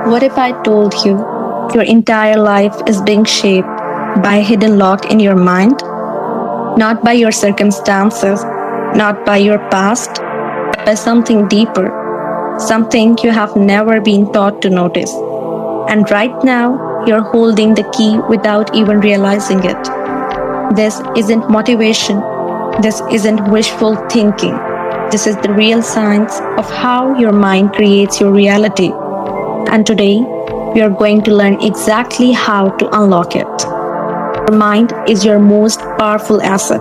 What if I told you your entire life is being shaped by a hidden lock in your mind? Not by your circumstances, not by your past, but by something deeper, something you have never been taught to notice. And right now, you're holding the key without even realizing it. This isn't motivation. This isn't wishful thinking. This is the real science of how your mind creates your reality. And today, we are going to learn exactly how to unlock it. Your mind is your most powerful asset.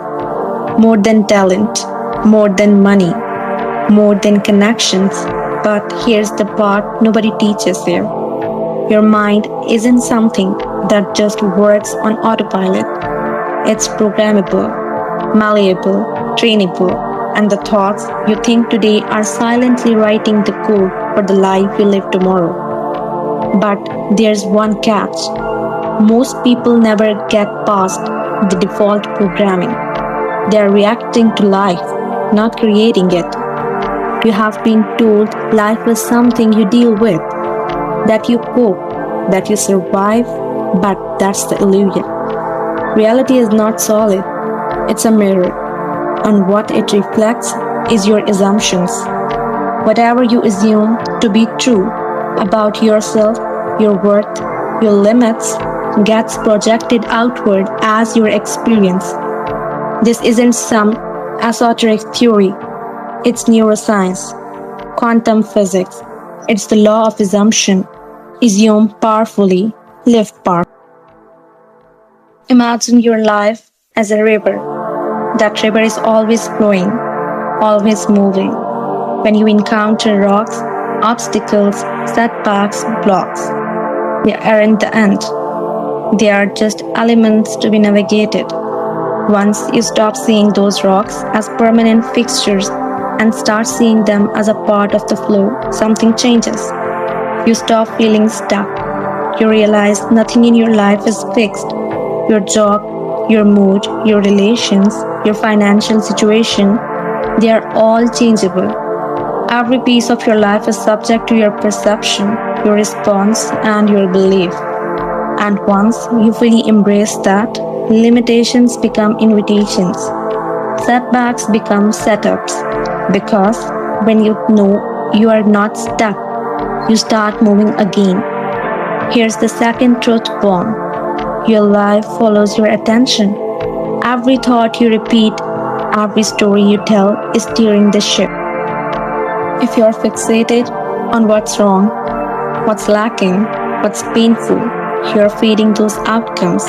More than talent, more than money, more than connections. But here's the part nobody teaches here. Your mind isn't something that just works on autopilot. It's programmable, malleable, trainable, and the thoughts you think today are silently writing the code for the life you live tomorrow. But there's one catch. Most people never get past the default programming. They are reacting to life, not creating it. You have been told life is something you deal with, that you cope, that you survive, but that's the illusion. Reality is not solid, it's a mirror, and what it reflects is your assumptions. Whatever you assume to be true about yourself, your worth, your limits, gets projected outward as your experience. This isn't some esoteric theory. It's neuroscience, quantum physics. It's the law of assumption. Assume powerfully, live powerfully. Imagine your life as a river. That river is always flowing, always moving. When you encounter rocks, obstacles, setbacks, blocks, they aren't the end. They are just elements to be navigated. Once you stop seeing those rocks as permanent fixtures and start seeing them as a part of the flow, something changes. You stop feeling stuck. You realize nothing in your life is fixed. Your job, your mood, your relations, your financial situation, they are all changeable. Every piece of your life is subject to your perception, your response, and your belief. And once you fully embrace that, limitations become invitations. Setbacks become setups. Because when you know you are not stuck, you start moving again. Here's the second truth bomb. Your life follows your attention. Every thought you repeat, every story you tell is steering the ship. If you're fixated on what's wrong, what's lacking, what's painful, you're feeding those outcomes.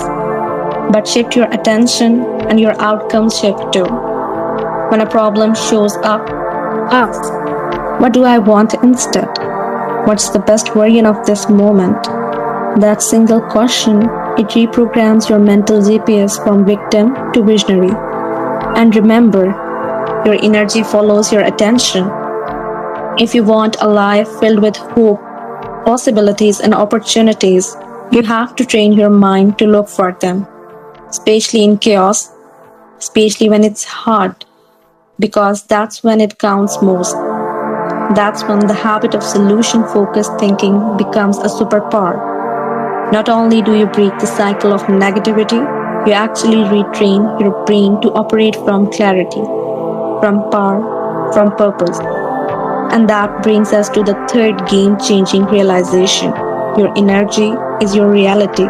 But shift your attention and your outcomes shift too. When a problem shows up, ask, what do I want instead? What's the best version of this moment? That single question, it reprograms your mental GPS from victim to visionary. And remember, your energy follows your attention. If you want a life filled with hope, possibilities, and opportunities, you have to train your mind to look for them, especially in chaos, especially when it's hard, because that's when it counts most. That's when the habit of solution-focused thinking becomes a superpower. Not only do you break the cycle of negativity, you actually retrain your brain to operate from clarity, from power, from purpose. And that brings us to the third game-changing realization. Your energy is your reality.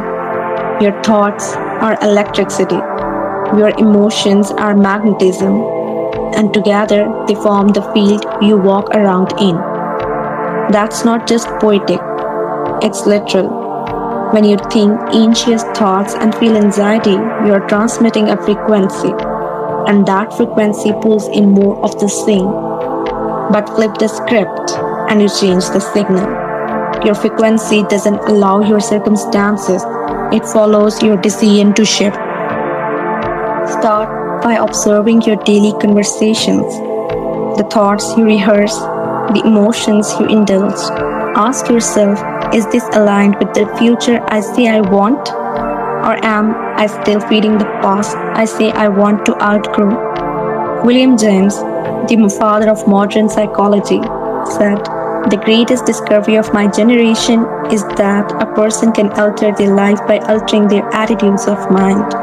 Your thoughts are electricity. Your emotions are magnetism. And together they form the field you walk around in. That's not just poetic, it's literal. When you think anxious thoughts and feel anxiety, you are transmitting a frequency, and that frequency pulls in more of the same. But flip the script and you change the signal. Your frequency doesn't allow your circumstances, it follows your decision to shift. Start by observing your daily conversations, the thoughts you rehearse, the emotions you indulge. Ask yourself, is this aligned with the future I say I want? Or am I still feeding the past I say I want to outgrow? William James, the father of modern psychology, said, The greatest discovery of my generation is that a person can alter their life by altering their attitudes of mind.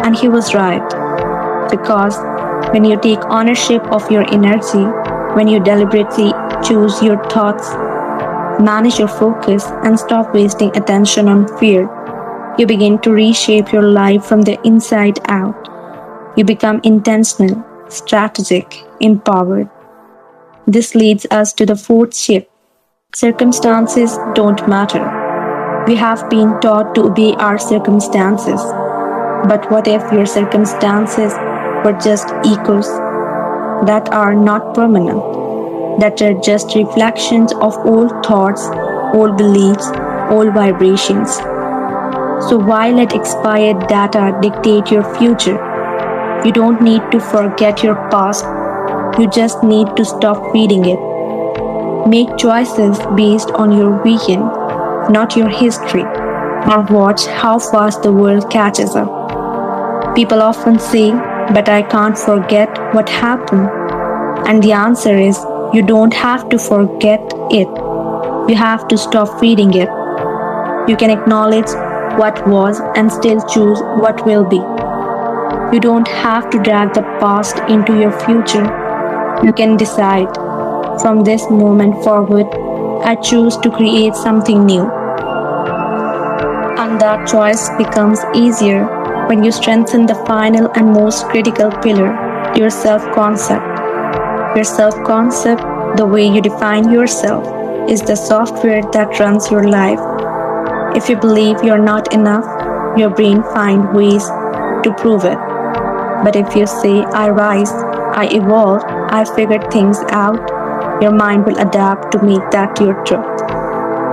And he was right. Because when you take ownership of your energy, when you deliberately choose your thoughts, manage your focus, and stop wasting attention on fear, you begin to reshape your life from the inside out. You become intentional, strategic, empowered. This leads us to the fourth shift. Circumstances don't matter. We have been taught to obey our circumstances. But what if your circumstances were just echoes that are not permanent, that are just reflections of old thoughts, old beliefs, old vibrations? So why let expired data dictate your future? You don't need to forget your past. You just need to stop feeding it. Make choices based on your vision, not your history, and watch how fast the world catches up. People often say, but I can't forget what happened. And the answer is, you don't have to forget it. You have to stop feeding it. You can acknowledge what was and still choose what will be. You don't have to drag the past into your future. You can decide, from this moment forward, I choose to create something new. And that choice becomes easier when you strengthen the final and most critical pillar, your self-concept. Your self-concept, the way you define yourself, is the software that runs your life. If you believe you're not enough, your brain finds ways to prove it. But if you say, I rise, I evolve, I figured things out, your mind will adapt to make that your truth.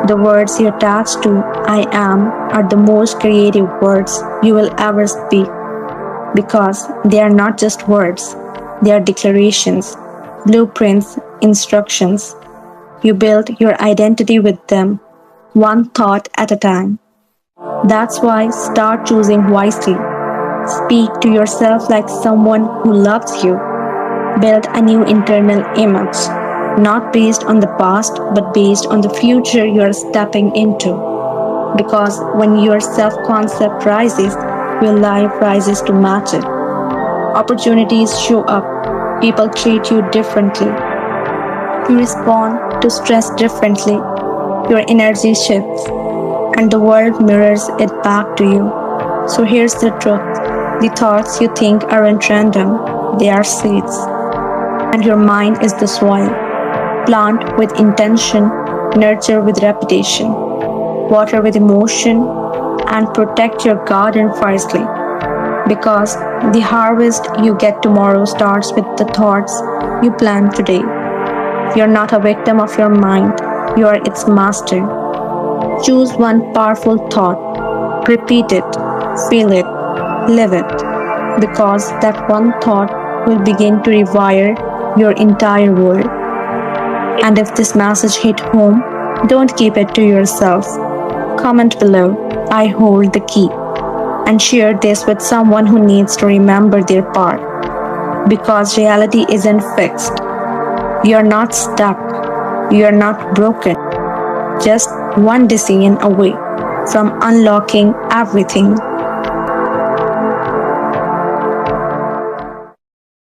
The words you attach to I am are the most creative words you will ever speak, because they are not just words, they are declarations, blueprints, instructions. You build your identity with them, one thought at a time. That's why start choosing wisely. Speak to yourself like someone who loves you. Build a new internal image, not based on the past, but based on the future you are stepping into. Because when your self-concept rises, your life rises to match it. Opportunities show up. People treat you differently. You respond to stress differently. Your energy shifts, and the world mirrors it back to you. So here's the truth. The thoughts you think aren't random, they are seeds. And your mind is the soil. Plant with intention, nurture with repetition, water with emotion, and protect your garden fiercely. Because the harvest you get tomorrow starts with the thoughts you plant today. You're not a victim of your mind, you are its master. Choose one powerful thought, repeat it, feel it, live it, because that one thought will begin to rewire your entire world. And if this message hit home, don't keep it to yourself. Comment below, I hold the key, and share this with someone who needs to remember their part. Because reality isn't fixed. You're not stuck. You're not broken. Just one decision away from unlocking everything.